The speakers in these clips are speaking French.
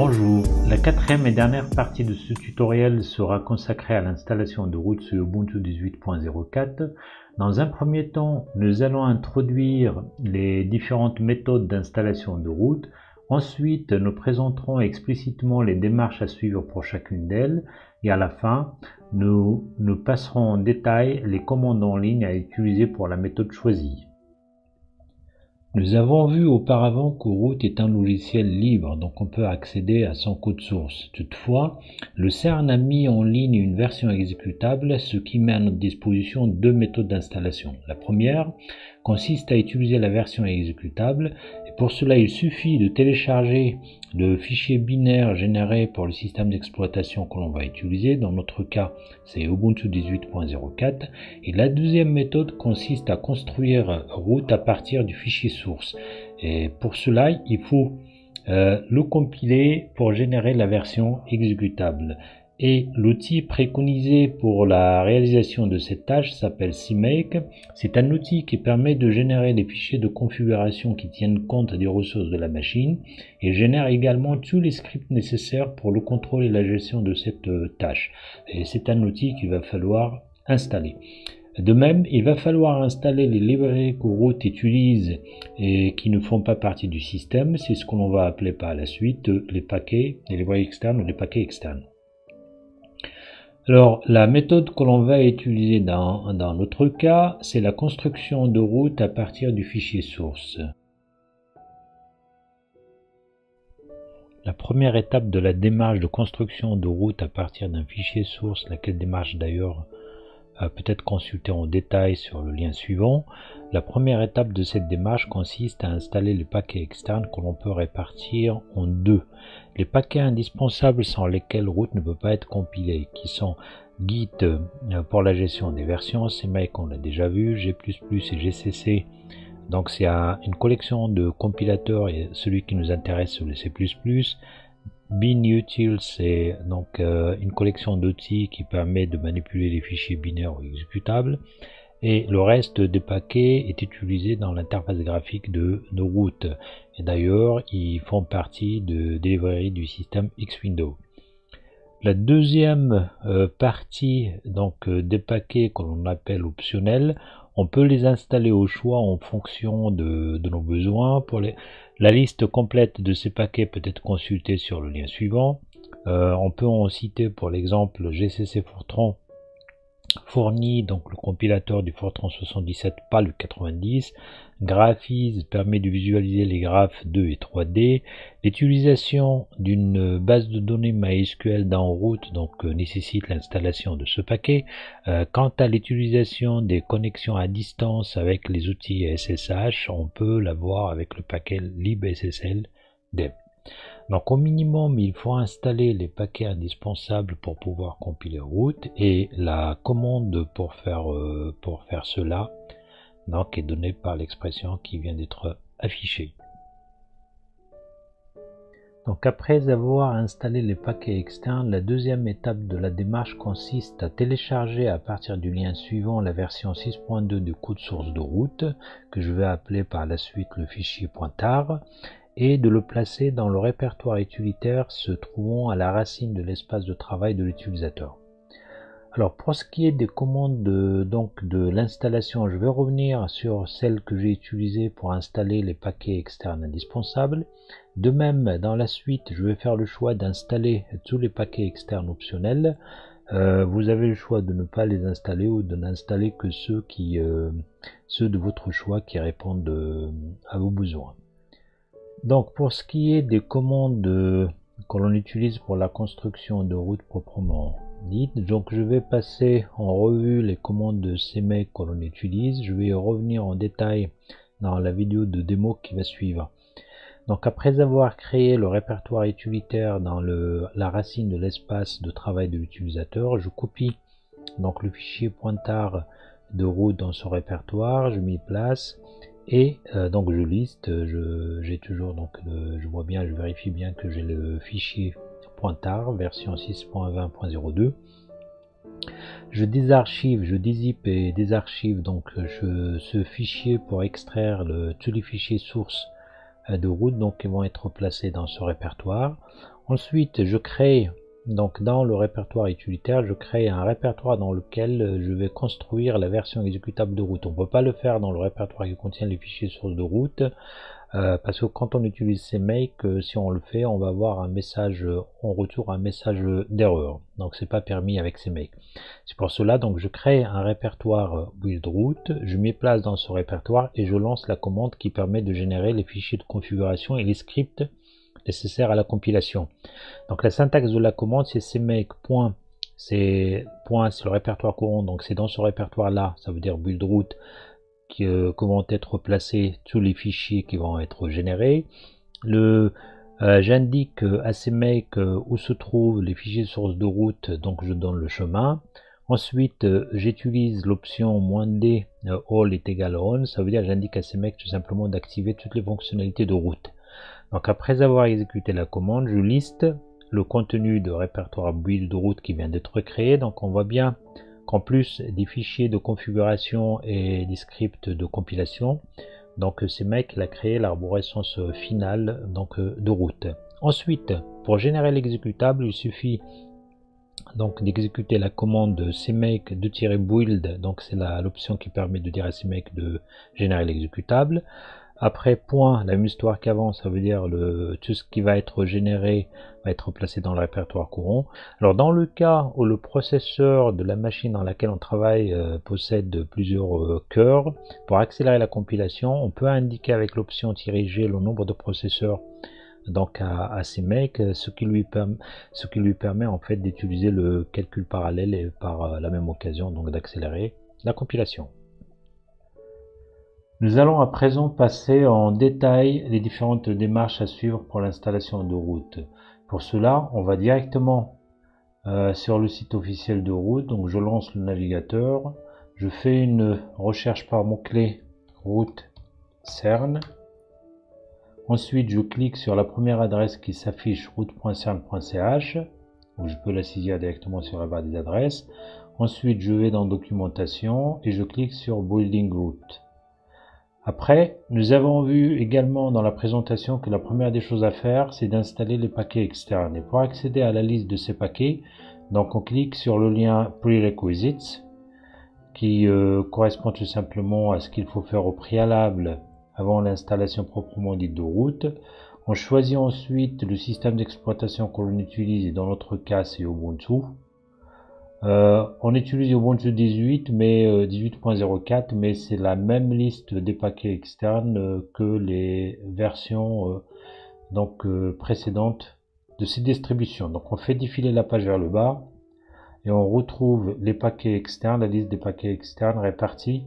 Bonjour, la quatrième et dernière partie de ce tutoriel sera consacrée à l'installation de routes sur Ubuntu 18.04. Dans un premier temps, nous allons introduire les différentes méthodes d'installation de routes. Ensuite, nous présenterons explicitement les démarches à suivre pour chacune d'elles. Et à la fin, nous passerons en détail les commandes en ligne à utiliser pour la méthode choisie. Nous avons vu auparavant que Root est un logiciel libre, donc on peut accéder à son code source. Toutefois, le CERN a mis en ligne une version exécutable, ce qui met à notre disposition deux méthodes d'installation. La première consiste à utiliser la version exécutable, et pour cela il suffit de télécharger le fichier binaire généré pour le système d'exploitation que l'on va utiliser. Dans notre cas, c'est Ubuntu 18.04. Et la deuxième méthode consiste à construire Root à partir du fichier source. Et pour cela, il faut le compiler pour générer la version exécutable. Et l'outil préconisé pour la réalisation de cette tâche s'appelle CMake. C'est un outil qui permet de générer des fichiers de configuration qui tiennent compte des ressources de la machine et génère également tous les scripts nécessaires pour le contrôle et la gestion de cette tâche. Et c'est un outil qu'il va falloir installer. De même, il va falloir installer les librairies que Root utilise et qui ne font pas partie du système. C'est ce que l'on va appeler par la suite les paquets, les librairies externes ou les paquets externes. Alors, la méthode que l'on va utiliser dans notre cas, c'est la construction de Root à partir du fichier source. La première étape de la démarche de construction de Root à partir d'un fichier source, laquelle démarche d'ailleurs peut être consultée en détail sur le lien suivant. La première étape de cette démarche consiste à installer les paquets externes que l'on peut répartir en deux. Les paquets indispensables sans lesquels Root ne peut pas être compilé, qui sont Git pour la gestion des versions, CMake on l'a déjà vu, G++ et GCC. Donc c'est une collection de compilateurs et celui qui nous intéresse c'est le C++. BinUtil, c'est donc une collection d'outils qui permet de manipuler les fichiers binaires ou exécutables. Et le reste des paquets est utilisé dans l'interface graphique de Root. Et d'ailleurs, ils font partie des librairies du système Xwindow. La deuxième partie donc des paquets que l'on appelle optionnels, on peut les installer au choix en fonction de nos besoins. La liste complète de ces paquets peut être consultée sur le lien suivant. On peut en citer pour l'exemple GCC Fortran fournit donc le compilateur du Fortran 77, pas le 90. Graphize permet de visualiser les graphes 2 et 3D. L'utilisation d'une base de données MySQL dans Root donc nécessite l'installation de ce paquet. Quant à l'utilisation des connexions à distance avec les outils SSH, on peut l'avoir avec le paquet libSSL deb. Donc au minimum, il faut installer les paquets indispensables pour pouvoir compiler Root et la commande pour faire cela donc, est donnée par l'expression qui vient d'être affichée. Donc après avoir installé les paquets externes, la deuxième étape de la démarche consiste à télécharger à partir du lien suivant la version 6.2 du code source de Root, que je vais appeler par la suite le fichier .tar, et de le placer dans le répertoire utilitaire se trouvant à la racine de l'espace de travail de l'utilisateur. Alors pour ce qui est des commandes de l'installation, je vais revenir sur celles que j'ai utilisées pour installer les paquets externes indispensables. De même, dans la suite, je vais faire le choix d'installer tous les paquets externes optionnels. Vous avez le choix de ne pas les installer ou de n'installer que ceux de votre choix qui répondent à vos besoins. Donc pour ce qui est des commandes que l'on utilise pour la construction de Root proprement dite, donc je vais passer en revue les commandes de CMake que l'on utilise. Je vais y revenir en détail dans la vidéo de démo qui va suivre. Donc après avoir créé le répertoire utilitaire dans la racine de l'espace de travail de l'utilisateur, je copie donc le fichier .tar de Root dans ce répertoire, je m'y place. Et donc je liste, j'ai toujours donc je vérifie bien que j'ai le fichier .tar version 6.20.02. Je désarchive, je dézip et désarchive donc ce fichier pour extraire tous les fichiers sources de Root, donc ils vont être placés dans ce répertoire. Ensuite, je crée, donc dans le répertoire utilitaire, je crée un répertoire dans lequel je vais construire la version exécutable de route. On ne peut pas le faire dans le répertoire qui contient les fichiers sources de route, parce que quand on utilise CMake, si on le fait, on va avoir un message, on retourne un message d'erreur. Donc c'est pas permis avec CMake. C'est pour cela donc je crée un répertoire build route, je mets place dans ce répertoire et je lance la commande qui permet de générer les fichiers de configuration et les scripts nécessaires à la compilation. Donc la syntaxe de la commande c'est CMake point, c'est le répertoire courant, donc c'est dans ce répertoire là, ça veut dire build route, qui vont être placés tous les fichiers qui vont être générés. J'indique à CMake où se trouvent les fichiers de source de route, donc je donne le chemin. Ensuite, j'utilise l'option "-d all est égal à on", ça veut dire j'indique à CMake tout simplement d'activer toutes les fonctionnalités de route. Donc après avoir exécuté la commande, je liste le contenu de répertoire build route qui vient d'être créé. Donc on voit bien qu'en plus des fichiers de configuration et des scripts de compilation, donc CMake a créé l'arborescence finale donc de route. Ensuite, pour générer l'exécutable, il suffit donc d'exécuter la commande CMake -build, donc c'est l'option qui permet de dire à CMake de générer l'exécutable. Après point, la même histoire qu'avant, ça veut dire tout ce qui va être généré va être placé dans le répertoire courant. Alors dans le cas où le processeur de la machine dans laquelle on travaille possède plusieurs cœurs, pour accélérer la compilation, on peut indiquer avec l'option "-g" le nombre de processeurs donc à CMake, ce qui lui permet en fait d'utiliser le calcul parallèle et par la même occasion donc d'accélérer la compilation. Nous allons à présent passer en détail les différentes démarches à suivre pour l'installation de route. Pour cela, on va directement sur le site officiel de route, donc je lance le navigateur, je fais une recherche par mot-clé route CERN. Ensuite, je clique sur la première adresse qui s'affiche route.cern.ch, où je peux la saisir directement sur la barre des adresses. Ensuite, je vais dans documentation et je clique sur building route. Après, nous avons vu également dans la présentation que la première des choses à faire, c'est d'installer les paquets externes. Et pour accéder à la liste de ces paquets, donc on clique sur le lien Prerequisites, qui correspond tout simplement à ce qu'il faut faire au préalable avant l'installation proprement dite de route. On choisit ensuite le système d'exploitation que l'on utilise, et dans notre cas c'est Ubuntu. On utilise Ubuntu 18 mais 18.04, mais c'est la même liste des paquets externes que les versions précédentes de ces distributions. Donc on fait défiler la page vers le bas et on retrouve les paquets externes, la liste des paquets externes répartis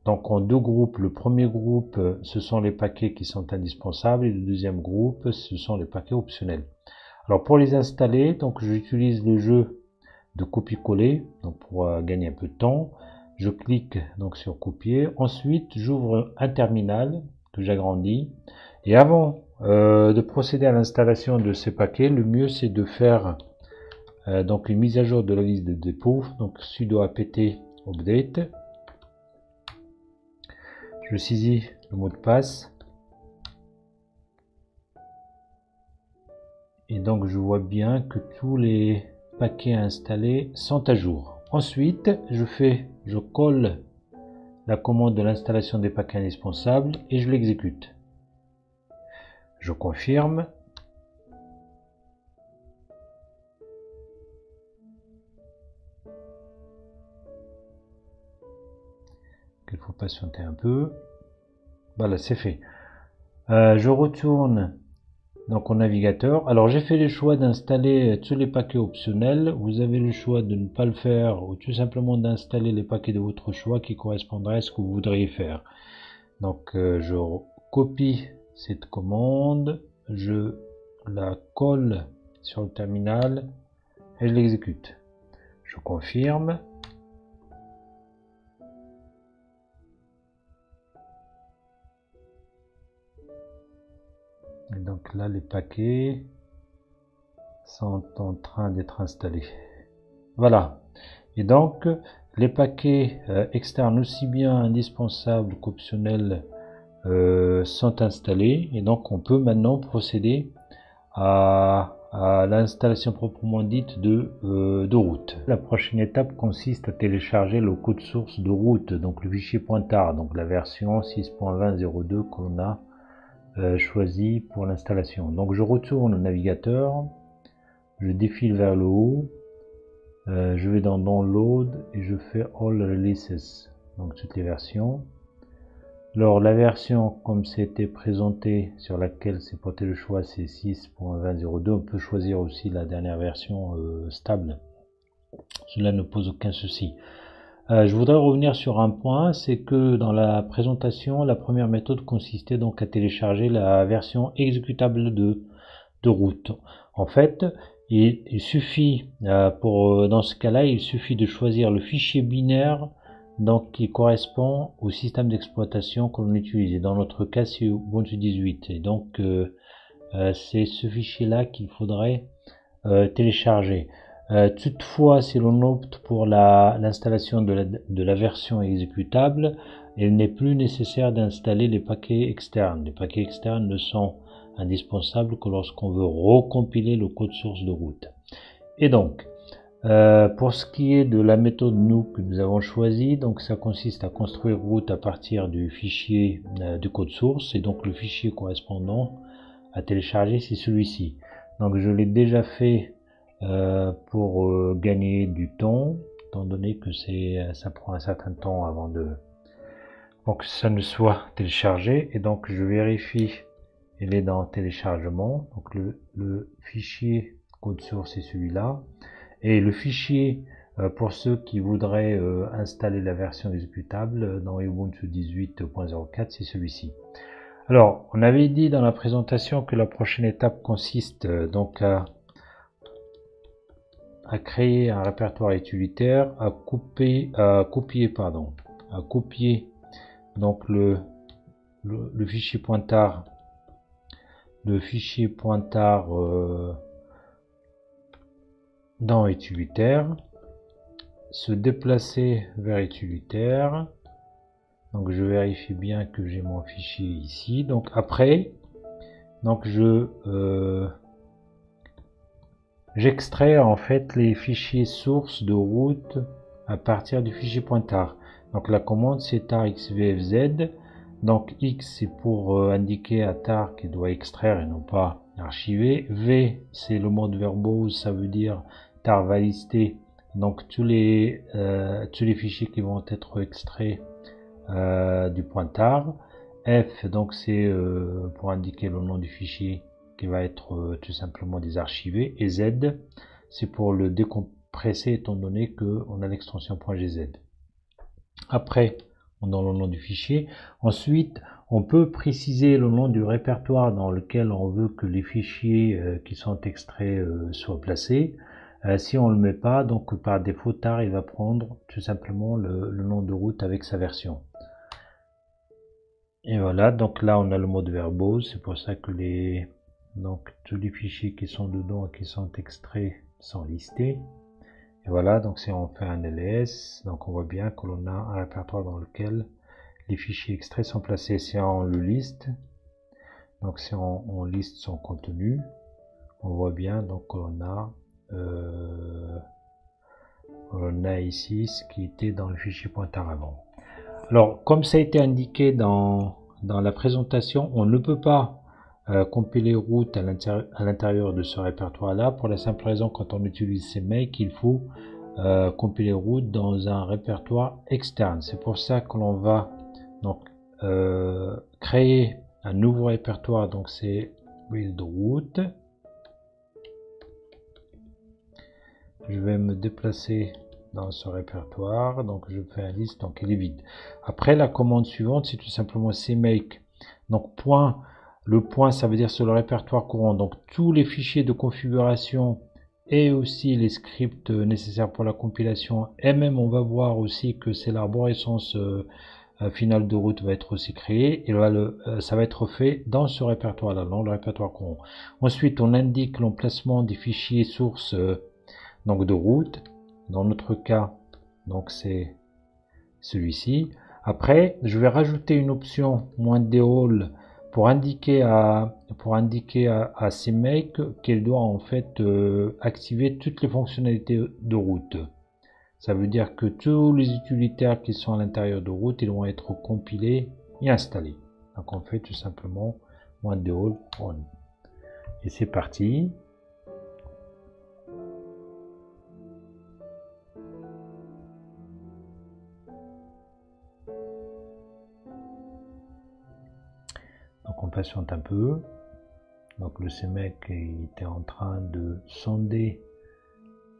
donc en deux groupes. Le premier groupe, ce sont les paquets qui sont indispensables, et le deuxième groupe, ce sont les paquets optionnels. Alors pour les installer, donc j'utilise le jeu de copier-coller, donc pour gagner un peu de temps. Je clique donc sur copier. Ensuite, j'ouvre un terminal que j'agrandis. Et avant de procéder à l'installation de ces paquets, le mieux c'est de faire donc une mise à jour de la liste de dépôt. Donc sudo apt update. Je saisis le mot de passe. Et donc je vois bien que tous les paquets installés sont à jour. Ensuite, je colle la commande de l'installation des paquets indispensables et je l'exécute. Je confirme. Il faut patienter un peu. Voilà, c'est fait. Je retourne donc au navigateur. Alors j'ai fait le choix d'installer tous les paquets optionnels. Vous avez le choix de ne pas le faire ou tout simplement d'installer les paquets de votre choix qui correspondraient à ce que vous voudriez faire. Donc je copie cette commande, je la colle sur le terminal et je l'exécute. Je confirme. Et donc là, les paquets sont en train d'être installés. Voilà. Et donc, les paquets externes, aussi bien indispensables qu'optionnels, sont installés. Et donc, on peut maintenant procéder à à l'installation proprement dite de route. La prochaine étape consiste à télécharger le code source de route, donc le fichier pointard, donc la version 6.20.02 qu'on a choisi pour l'installation. Donc je retourne au navigateur, je défile vers le haut, je vais dans Download et je fais All Releases, donc toutes les versions. Alors la version comme c'était présenté sur laquelle s'est porté le choix, c'est 6.20.02. On peut choisir aussi la dernière version stable. Cela ne pose aucun souci. Je voudrais revenir sur un point, c'est que dans la présentation, la première méthode consistait donc à télécharger la version exécutable de route. En fait, il suffit, dans ce cas-là, il suffit de choisir le fichier binaire donc qui correspond au système d'exploitation que l'on utilise. Et dans notre cas, c'est Ubuntu 18. Et donc, c'est ce fichier-là qu'il faudrait télécharger. Toutefois, si l'on opte pour l'installation de la version exécutable, il n'est plus nécessaire d'installer les paquets externes. Les paquets externes ne sont indispensables que lorsqu'on veut recompiler le code source de route. Et donc, pour ce qui est de la méthode que nous avons choisie, donc ça consiste à construire route à partir du fichier du code source, et donc le fichier correspondant à télécharger, c'est celui-ci. Donc je l'ai déjà fait pour gagner du temps, étant donné que ça prend un certain temps avant que ça ne soit téléchargé. Et donc je vérifie, il est dans téléchargement, donc le fichier code source est celui-là. Et le fichier, pour ceux qui voudraient installer la version exécutable dans Ubuntu 18.04, c'est celui-ci. Alors, on avait dit dans la présentation que la prochaine étape consiste donc à créer un répertoire utilitaire, à copier donc le fichier pointard, dans utilitaire, se déplacer vers utilitaire. Donc je vérifie bien que j'ai mon fichier ici. Donc après, donc j'extrais en fait les fichiers sources de route à partir du fichier pointard. Donc la commande c'est tar xvfz. Donc X c'est pour indiquer à tar qu'il doit extraire et non pas archiver. V c'est le mode verbose, ça veut dire tar va lister donc tous les fichiers qui vont être extraits du pointard. F donc c'est pour indiquer le nom du fichier qui va être tout simplement désarchivé, et Z c'est pour le décompresser étant donné qu'on a l'extension .gz. Après on donne le nom du fichier. Ensuite on peut préciser le nom du répertoire dans lequel on veut que les fichiers qui sont extraits soient placés. Si on ne le met pas, donc par défaut tar il va prendre tout simplement le nom de route avec sa version. Et voilà, donc là on a le mode verbose, c'est pour ça que tous les fichiers qui sont dedans et qui sont extraits sont listés. Et voilà, donc si on fait un ls, donc on voit bien que l'on a un répertoire dans lequel les fichiers extraits sont placés. Si on le liste, donc si on liste son contenu, on voit bien donc qu'on a ici ce qui était dans le fichier pointard avant. Alors, comme ça a été indiqué dans la présentation, on ne peut pas compiler route à l'intérieur de ce répertoire-là, pour la simple raison, quand on utilise CMake, il faut compiler route dans un répertoire externe. C'est pour ça que l'on va donc créer un nouveau répertoire, donc c'est build route. Je vais me déplacer dans ce répertoire, donc je fais un liste, donc il est vide. Après la commande suivante c'est tout simplement cmake, donc le point ça veut dire sur le répertoire courant, donc tous les fichiers de configuration et aussi les scripts nécessaires pour la compilation, et même on va voir aussi que c'est l'arborescence finale de route va être aussi créée, et ça va être fait dans ce répertoire là, dans le répertoire courant. Ensuite on indique l'emplacement des fichiers sources donc de route. Dans notre cas, donc c'est celui-ci. Après, je vais rajouter une option -all pour indiquer à CMake qu'elle doit en fait activer toutes les fonctionnalités de route. Ça veut dire que tous les utilitaires qui sont à l'intérieur de route, ils vont être compilés et installés. Donc on fait tout simplement one_default on. Et c'est parti. Donc on patiente un peu. Donc le CMake était en train de sonder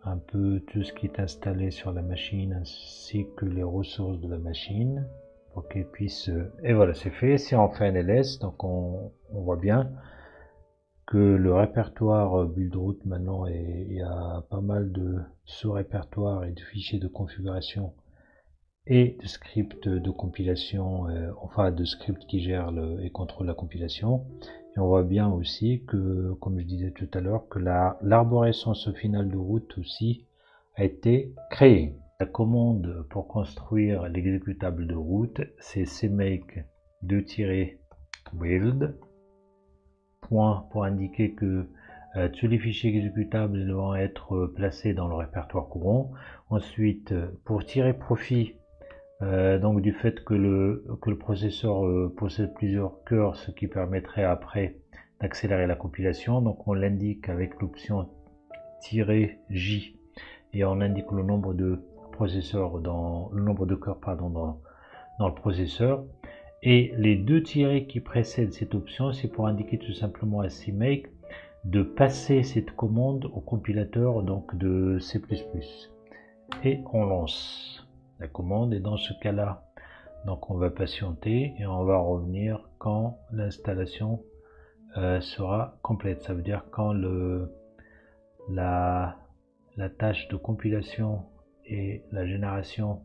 un peu tout ce qui est installé sur la machine ainsi que les ressources de la machine pour qu'elle puisse... Et voilà, c'est fait. Si on fait un ls, donc on voit bien que le répertoire build_root maintenant il y a pas mal de sous-répertoires et de fichiers de configuration et de scripts de compilation, enfin de scripts qui gèrent et contrôlent la compilation. Et on voit bien aussi que, comme je disais tout à l'heure, que l'arborescence finale de route aussi a été créée. La commande pour construire l'exécutable de route, c'est cmake $build, point pour indiquer que tous les fichiers exécutables vont être placés dans le répertoire courant. Ensuite, pour tirer profit donc du fait que le processeur possède plusieurs cœurs, ce qui permettrait après d'accélérer la compilation, donc on l'indique avec l'option -J et on indique le nombre de processeurs dans le nombre de cœurs dans le processeur, et les deux tirets qui précèdent cette option, c'est pour indiquer tout simplement à CMake de passer cette commande au compilateur donc de C++, et on lance la commande. Et dans ce cas là, donc on va patienter et on va revenir quand l'installation sera complète. Ça veut dire quand la tâche de compilation et la génération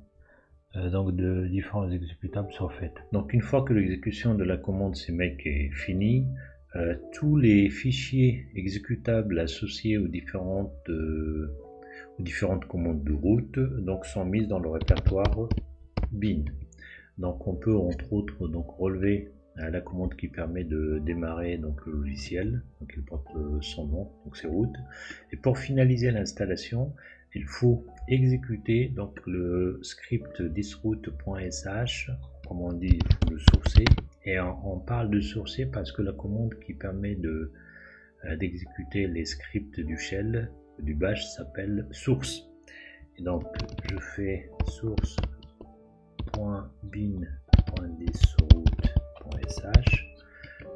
donc de différents exécutables sont faites. Donc une fois que l'exécution de la commande CMake est finie, tous les fichiers exécutables associés aux différentes commandes de route donc sont mises dans le répertoire bin. Donc on peut entre autres donc relever la commande qui permet de démarrer donc le logiciel, donc il porte son nom, donc c'est route. Et pour finaliser l'installation, il faut exécuter donc le script thisroot.sh, comme on dit, il faut le sourcer. Et on parle de sourcer parce que la commande qui permet d'exécuter les scripts du shell, du bash, s'appelle source. Et donc je fais source.bin.thisroot.sh.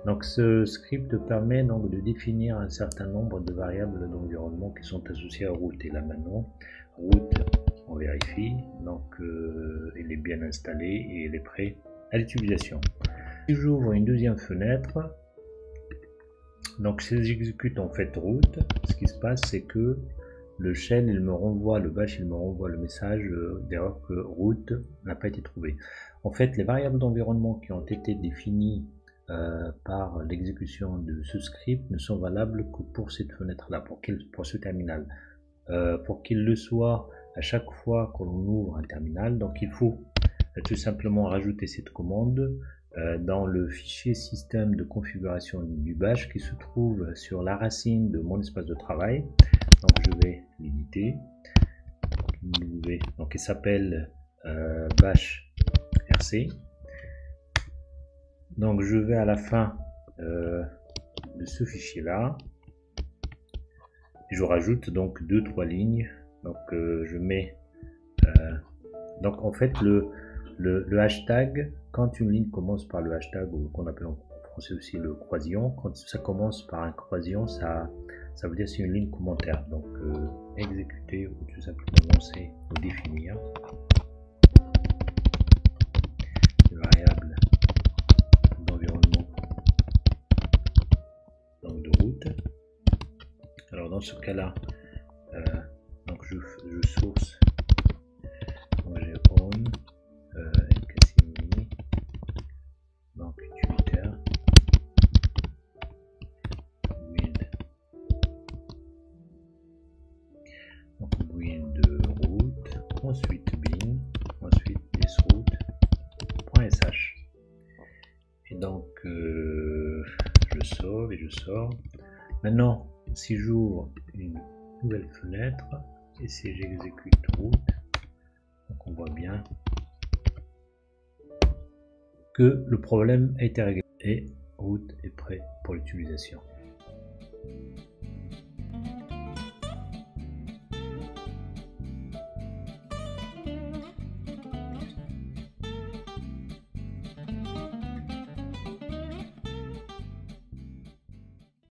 donc ce script permet donc de définir un certain nombre de variables d'environnement qui sont associées à route. Et là maintenant, route, on vérifie, donc il est bien installé et il est prêt à l'utilisation. Si j'ouvre une deuxième fenêtre, donc si j'exécute en fait route, ce qui se passe c'est que le shell il me renvoie, le bash il me renvoie le message d'erreur que route n'a pas été trouvé. En fait, les variables d'environnement qui ont été définies par l'exécution de ce script ne sont valables que pour cette fenêtre là, pour ce terminal. Pour qu'il le soit à chaque fois qu'on ouvre un terminal, donc il faut tout simplement rajouter cette commande dans le fichier système de configuration du bash qui se trouve sur la racine de mon espace de travail. Donc je vais l'éditer, donc il s'appelle bash rc. Donc je vais à la fin de ce fichier là, je rajoute donc 2-3 lignes. Donc je mets donc en fait le hashtag, quand une ligne commence par le hashtag, ou qu'on appelle en français aussi le croisillon, quand ça commence par un croisillon, ça veut dire c'est une ligne commentaire. Donc exécuter ou tout simplement lancer ou définir une variable d'environnement donc de route. Alors dans ce cas là, donc je source, donc j'ai on Cassini, donc Twitter, build, donc build route, ensuite bin, ensuite thisroot.sh. Et donc je sors. Maintenant, si j'ouvre une nouvelle fenêtre et si j'exécute route, donc on voit bien que le problème a été réglé et route est prêt pour l'utilisation.